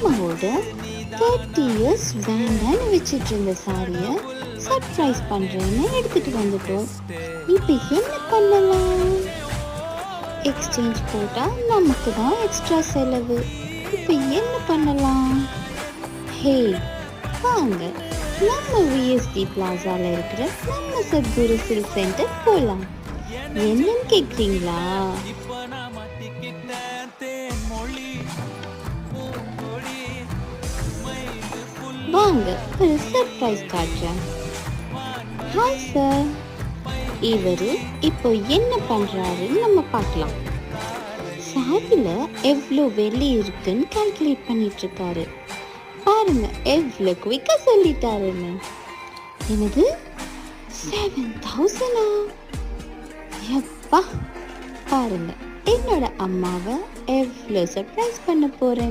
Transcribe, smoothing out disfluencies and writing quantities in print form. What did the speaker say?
அம்மாவோட 30 years வேண்டான்னு வச்சுட்டு இருந்த சாரியை சர்ப்ரைஸ் பண்ணுறேன்னு எடுத்துகிட்டு வந்துட்டோம். இப்போ என்ன பண்ணலாம்? எக்ஸ்சேஞ்ச் போட்டால் நமக்கு தான் எக்ஸ்ட்ரா செலவு. இப்போ என்ன பண்ணலாம்? ஹே, வாங்க நம்ம விஎஸ்டி பிளாசால இருக்கிற நம்ம சத்குரு சில்க் சென்டர் போகலாம். என்னன்னு கேட்குறீங்களா? வாங்க ஒரு சர்ப்ரைஸ் காட்டுறேன். ஹாய் சார், இவரு இப்போ என்ன பண்றாருன்னு நம்ம பார்க்கலாம். சாரியில எவ்வளோ வெள்ளி இருக்குன்னு கால்குலேட் பண்ணிட்டு இருக்காரு. பாருங்க எவ்வளோ குவிக்கா சொல்லிட்டாருன்னு. என்னது 7,000? எப்பா, பாருங்க என்னோட அம்மாவை எவ்வளோ சர்ப்ரைஸ் பண்ண போறேன்.